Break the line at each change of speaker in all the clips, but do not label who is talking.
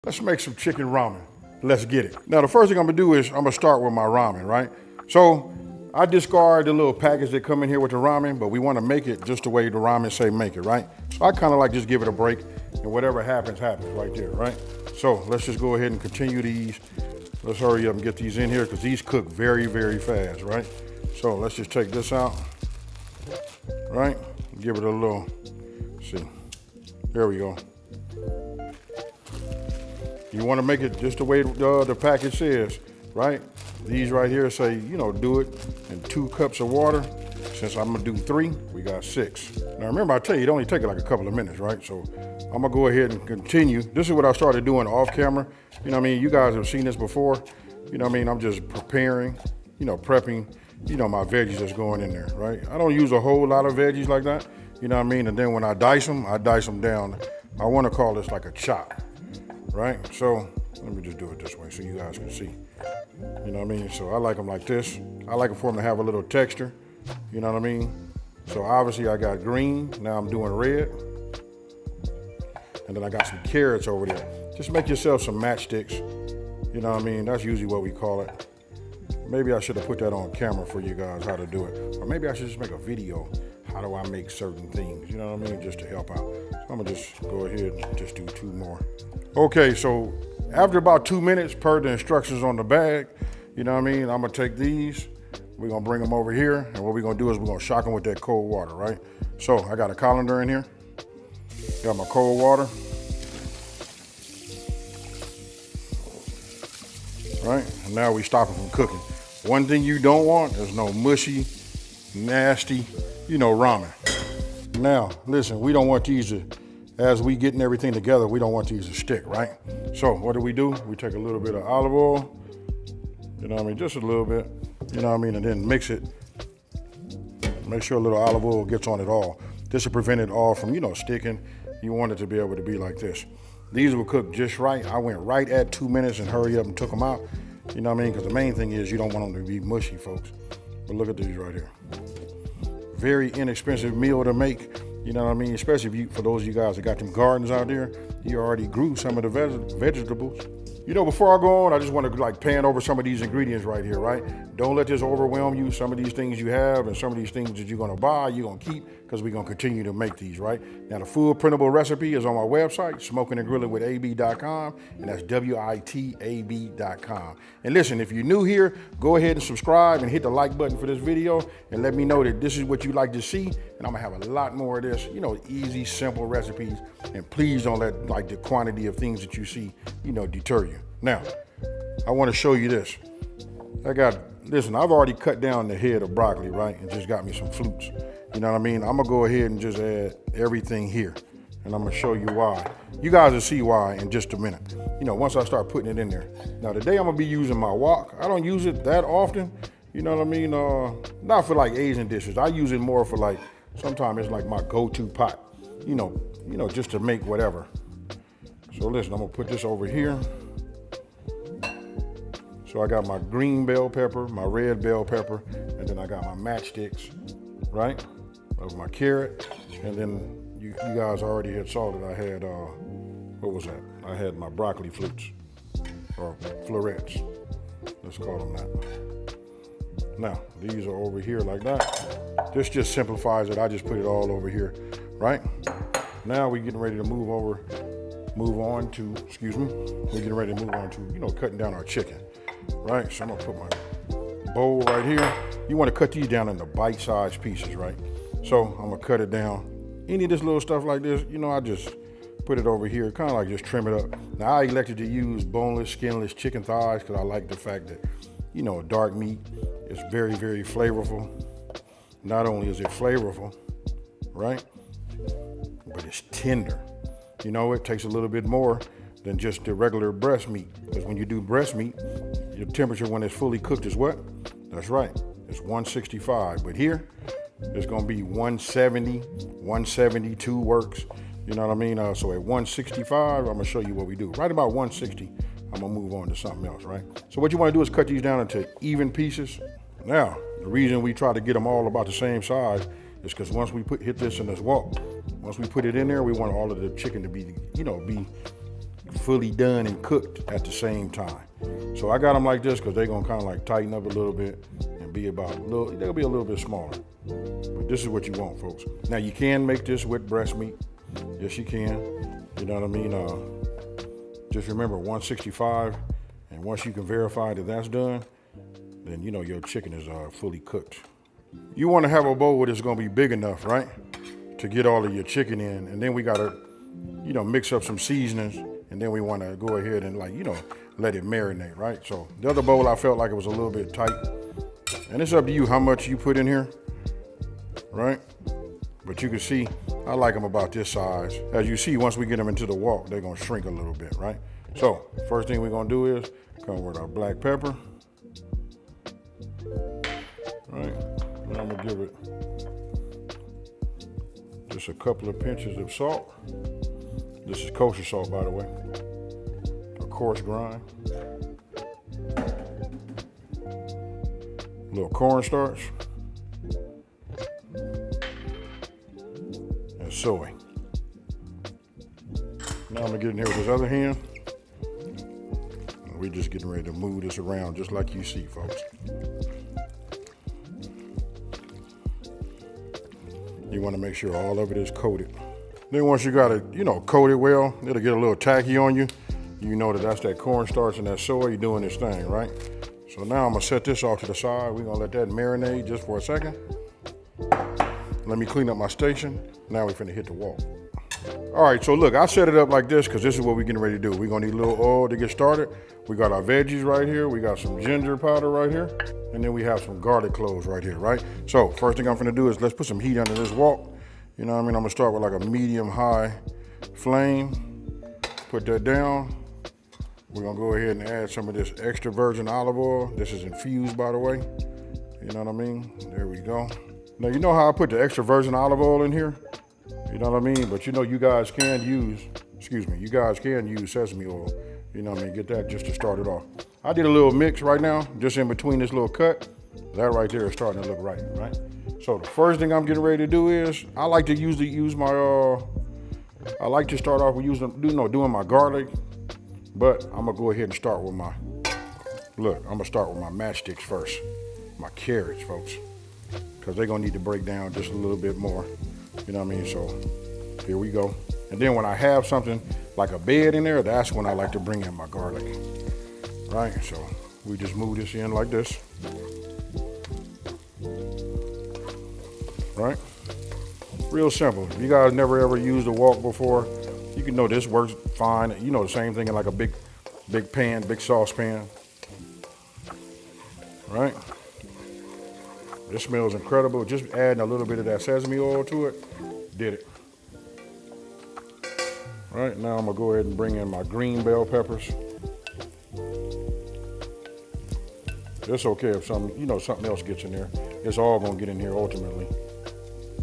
Let's make some chicken ramen. Let's get it. Now the first thing I'm gonna do is I'm gonna start with my ramen, right? So I discard the little package that come in here with the ramen, but we wanna make it just the way the ramen say make it, right? So I kinda like just give it a break and whatever happens, happens right there, right? So let's just go ahead and continue these. Let's hurry up and get these in here because these cook very, very fast, right? So let's just take this out, right? Give it a little, see, there we go. You want to make it just the way the package says, right? These right here say, do it in 2 cups of water. Since I'm gonna do 3, we got 6. Now remember, I tell you, it only takes like a couple of minutes, right? So I'm gonna go ahead and continue. This is what I started doing off camera. You know what I mean? You guys have seen this before. You know what I mean? I'm just preparing, prepping, my veggies that's going in there, right? I don't use a whole lot of veggies like that. You know what I mean? And then when I dice them down. I wanna call this like a chop. Right? So let me just do it this way so you guys can see. You know what I mean? So I like them like this. I like for them to have a little texture. You know what I mean? So obviously I got green. Now I'm doing red. And then I got some carrots over there. Just make yourself some matchsticks. You know what I mean? That's usually what we call it. Maybe I should have put that on camera for you guys how to do it. Or maybe I should just make a video. How do I make certain things? You know what I mean? Just to help out. So I'm gonna just go ahead and just do 2 more. Okay, so after about 2 minutes per the instructions on the bag, you know what I mean? I'm gonna take these, we're gonna bring them over here, and what we're gonna do is we're gonna shock them with that cold water, right? So I got a colander in here, got my cold water, right? And now we stop it from cooking. One thing you don't want is no mushy, nasty, ramen. Now, listen, we don't want these to, as we getting everything together, we don't want these to stick, right? So what do? We take a little bit of olive oil, just a little bit, and then mix it. Make sure a little olive oil gets on it all. This will prevent it all from, sticking. You want it to be able to be like this. These will cook just right. I went right at 2 minutes and hurry up and took them out. You know what I mean? Because the main thing is you don't want them to be mushy, folks. But look at these right here. Very inexpensive meal to make. You know what I mean? Especially for those of you guys that got them gardens out there, you already grew some of the vegetables. Before I go on, I just want to pan over some of these ingredients right here, right? Don't let this overwhelm you. Some of these things you have and some of these things that you're gonna buy, you're gonna keep because we're gonna continue to make these, right? Now the full printable recipe is on my website, smokingandgrillingwithab.com, and that's WITAB.com. And listen, if you're new here, go ahead and subscribe and hit the like button for this video and let me know that this is what you like to see, and I'm gonna have a lot more of this, easy, simple recipes, and please don't let the quantity of things that you see, deter you. Now, I want to show you this. Listen, I've already cut down the head of broccoli, right? And just got me some flutes. You know what I mean? I'm gonna go ahead and just add everything here. And I'm gonna show you why. You guys will see why in just a minute. Once I start putting it in there. Now today I'm gonna be using my wok. I don't use it that often. You know what I mean? Not for Asian dishes. I use it more for sometimes it's my go-to pot. Just to make whatever. So listen, I'm gonna put this over here. So I got my green bell pepper, my red bell pepper, and then I got my matchsticks, right? Of my carrot, and then you guys already had saw that I had, what was that? I had my broccoli flutes, or florets. Let's call them that. Now, these are over here like that. This just simplifies it. I just put it all over here, right? Now we're getting ready to move on to cutting down our chicken. Right, so I'm gonna put my bowl right here. You wanna cut these down into bite-sized pieces, right? So I'm gonna cut it down. Any of this little stuff like this, I just put it over here, kind of just trim it up. Now I elected to use boneless, skinless chicken thighs because I like the fact that, dark meat is very, very flavorful. Not only is it flavorful, right, but it's tender. It takes a little bit more than just the regular breast meat. Because when you do breast meat, your temperature when it's fully cooked is what? That's right, it's 165. But here, it's gonna be 170, 172 works. You know what I mean? So at 165, I'm gonna show you what we do. Right about 160, I'm gonna move on to something else, right? So what you wanna do is cut these down into even pieces. Now, the reason we try to get them all about the same size is because once we once we put it in there, we want all of the chicken to be, be fully done and cooked at the same time. So I got them like this because they're gonna kind of like tighten up a little bit and be about they'll be a little bit smaller. But this is what you want, folks. Now you can make this with breast meat. Yes, you can. You know what I mean? Just remember 165, and once you can verify that that's done, then you know your chicken is fully cooked. You want to have a bowl that's gonna be big enough, right, to get all of your chicken in, and then we gotta, you know, mix up some seasonings, and then we want to go ahead and let it marinate, right? So the other bowl I felt like it was a little bit tight, and it's up to you how much you put in here, right? But you can see I like them about this size. As you see, once we get them into the wok, they're gonna shrink a little bit, right? So first thing we're gonna do is come with our black pepper, right? And I'm gonna give it just a couple of pinches of salt. This is kosher salt, by the way. A coarse grind. A little cornstarch. And soy. Now I'm gonna get in here with this other hand. And we're just getting ready to move this around just like you see, folks. You want to make sure all of it is coated. Then once you got it, coated well, it'll get a little tacky on you. You know that's that cornstarch and that soy doing this thing, right? So now I'm gonna set this off to the side. We're gonna let that marinate just for a second. Let me clean up my station. Now we're finna hit the wok. All right, so look, I set it up like this because this is what we're getting ready to do. We're gonna need a little oil to get started. We got our veggies right here. We got some ginger powder right here. And then we have some garlic cloves right here, right? So first thing I'm gonna do is let's put some heat under this wok. You know what I mean? I'm gonna start with like a medium-high flame. Put that down. We're gonna go ahead and add some of this extra virgin olive oil. This is infused, by the way. You know what I mean? There we go. Now, you know how I put the extra virgin olive oil in here? You know what I mean? But you guys can use, sesame oil. You know what I mean? Get that just to start it off. I did a little mix right now, just in between this little cut. That right there is starting to look right? So the first thing I'm getting ready to do is, I like to usually use my, I like to start off with doing my garlic, but I'm gonna go ahead and start with my matchsticks first. My carrots, folks, because they're gonna need to break down just a little bit more. You know what I mean? So here we go. And then when I have something like a bed in there, that's when I like to bring in my garlic, right? So we just move this in like this, right? Real simple. If you guys never ever used a wok before, you can know this works fine. You know the same thing in like a big pan, big saucepan, right? This smells incredible. Just adding a little bit of that sesame oil to it, did it. All right, now I'm gonna go ahead and bring in my green bell peppers. It's okay if something else gets in there. It's all gonna get in here ultimately.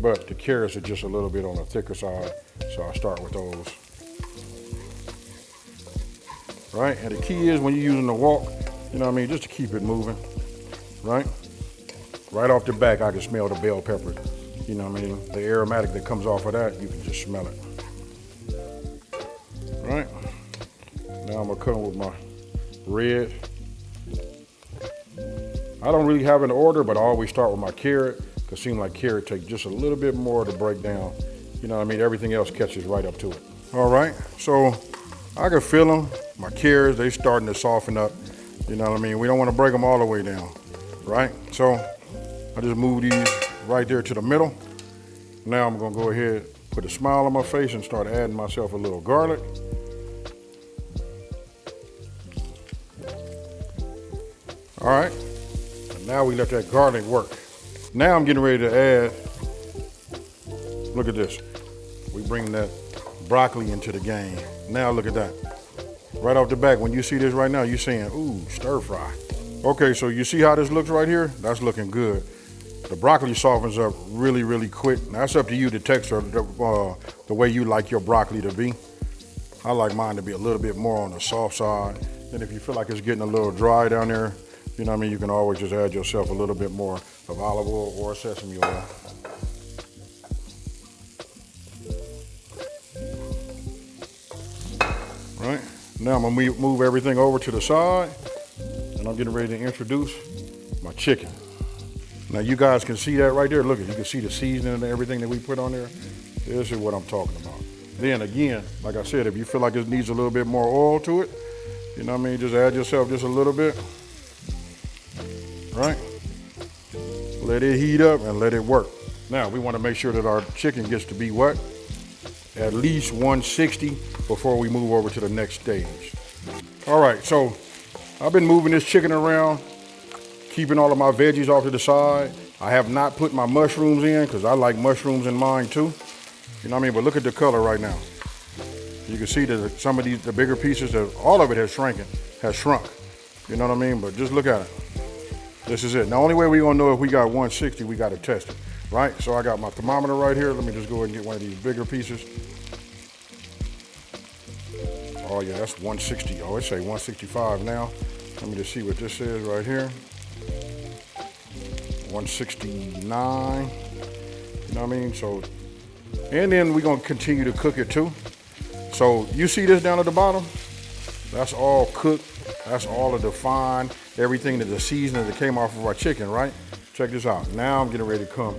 But the carrots are just a little bit on the thicker side, so I'll start with those. Right, and the key is when you're using the wok, you know what I mean, just to keep it moving, right? Right off the back, I can smell the bell pepper. You know what I mean? The aromatic that comes off of that, you can just smell it. Right? Now I'm gonna come with my red. I don't really have an order, but I always start with my carrot, because it seems like carrot takes just a little bit more to break down. You know what I mean? Everything else catches right up to it. All right, so I can feel them. My carrots, they starting to soften up. You know what I mean? We don't want to break them all the way down, right? So I just move these right there to the middle. Now I'm gonna go ahead, put a smile on my face and start adding myself a little garlic. All right, and now we let that garlic work. Now I'm getting ready to add, look at this. We bring that broccoli into the game. Now look at that. Right off the back, when you see this right now, you're saying, ooh, stir fry. Okay, so you see how this looks right here? That's looking good. The broccoli softens up really, really quick. Now, that's up to you, the texture, the way you like your broccoli to be. I like mine to be a little bit more on the soft side. And if you feel like it's getting a little dry down there, you know what I mean, you can always just add yourself a little bit more of olive oil or sesame oil. Right? Now I'm gonna move everything over to the side, and I'm getting ready to introduce my chicken. Now you guys can see that right there. Look, you can see the seasoning and everything that we put on there. This is what I'm talking about. Then again, like I said, if you feel like it needs a little bit more oil to it, you know what I mean, just add yourself just a little bit, right? Let it heat up and let it work. Now we want to make sure that our chicken gets to be what? At least 160 before we move over to the next stage. All right, so I've been moving this chicken around, keeping all of my veggies off to the side. I have not put my mushrooms in because I like mushrooms in mine too. You know what I mean? But look at the color right now. You can see that some of the bigger pieces, all of it has shrunk. You know what I mean? But just look at it. This is it. The only way we're gonna know if we got 160, we gotta test it, right? So I got my thermometer right here. Let me just go ahead and get one of these bigger pieces. Oh yeah, that's 160. Oh, it say 165 now. Let me just see what this says right here. 169. You know what I mean? So, and then we're gonna continue to cook it too. So you see this down at the bottom? That's all cooked. That's all of the fine, everything that the seasoning that came off of our chicken, right? Check this out. Now I'm getting ready to come,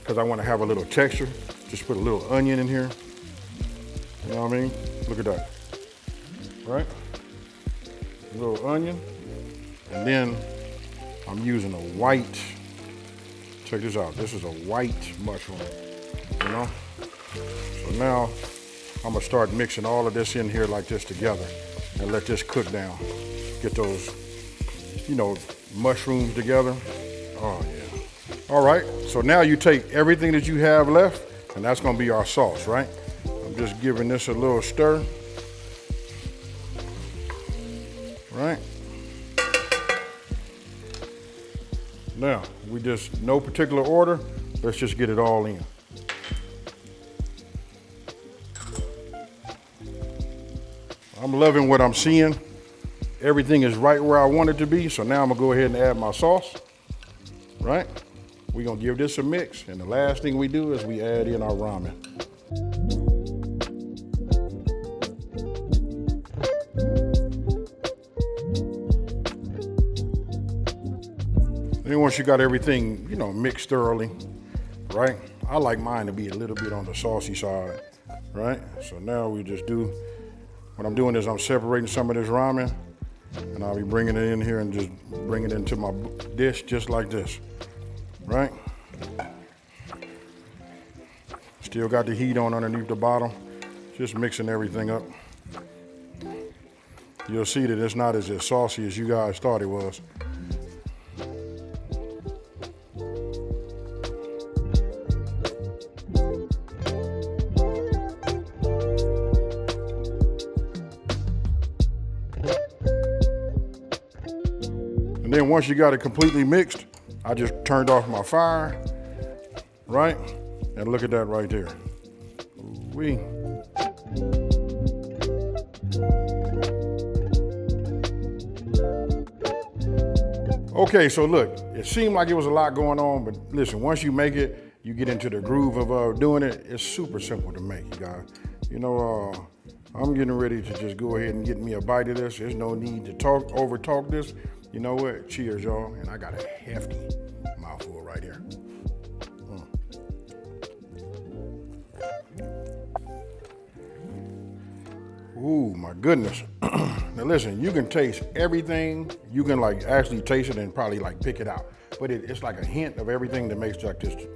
because I want to have a little texture. Just put a little onion in here. You know what I mean? Look at that. Right? A little onion. And then I'm using a white, check this out. This is a white mushroom, you know? So now I'm gonna start mixing all of this in here like this together and let this cook down. Get those, you know, mushrooms together. Oh yeah. All right, so now you take everything that you have left, and that's gonna be our sauce, right? I'm just giving this a little stir. Right? Now, we just, no particular order, let's just get it all in. I'm loving what I'm seeing. Everything is right where I want it to be, so now I'm gonna go ahead and add my sauce, right? We're gonna give this a mix, and the last thing we do is we add in our ramen. Then once you got everything, you know, mixed thoroughly, right? I like mine to be a little bit on the saucy side, right? So now we just do, what I'm doing is I'm separating some of this ramen, and I'll be bringing it in here and just bring it into my dish just like this, right? Still got the heat on underneath the bottom, just mixing everything up. You'll see that it's not as saucy as you guys thought it was. And then once you got it completely mixed, I just turned off my fire, right? And look at that right there. Ooh-wee. Okay, so look, it seemed like it was a lot going on, but listen, once you make it, you get into the groove of doing it, it's super simple to make, you guys. You know, I'm getting ready to just go ahead and get me a bite of this. There's no need to over talk this. You know what? Cheers, y'all. And I got a hefty mouthful right here. Ooh, my goodness. Now listen, you can taste everything. You can like actually taste it and probably like pick it out. But it's like a hint of everything that makes like this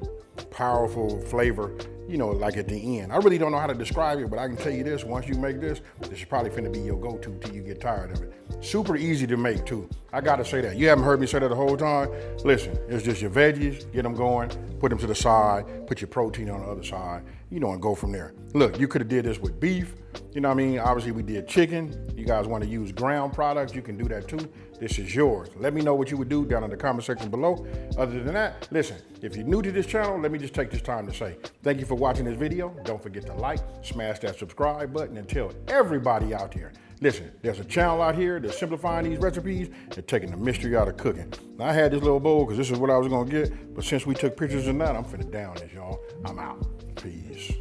powerful flavor, you know, like at the end. I really don't know how to describe it, but I can tell you this, once you make this, this is probably finna be your go-to till you get tired of it. Super easy to make too. I gotta say that. You haven't heard me say that the whole time. Listen, it's just your veggies, get them going, put them to the side, put your protein on the other side, you know, and go from there. Look, you could have did this with beef, you know what I mean? Obviously we did chicken. You guys wanna use ground products, you can do that too. This is yours. Let me know what you would do down in the comment section below. Other than that, listen, if you're new to this channel, let me just take this time to say, thank you for watching this video. Don't forget to like, smash that subscribe button, and tell everybody out there, listen, there's a channel out here that's simplifying these recipes and taking the mystery out of cooking. Now, I had this little bowl because this is what I was gonna get, but since we took pictures of that, I'm finna down this, y'all. I'm out. Peace.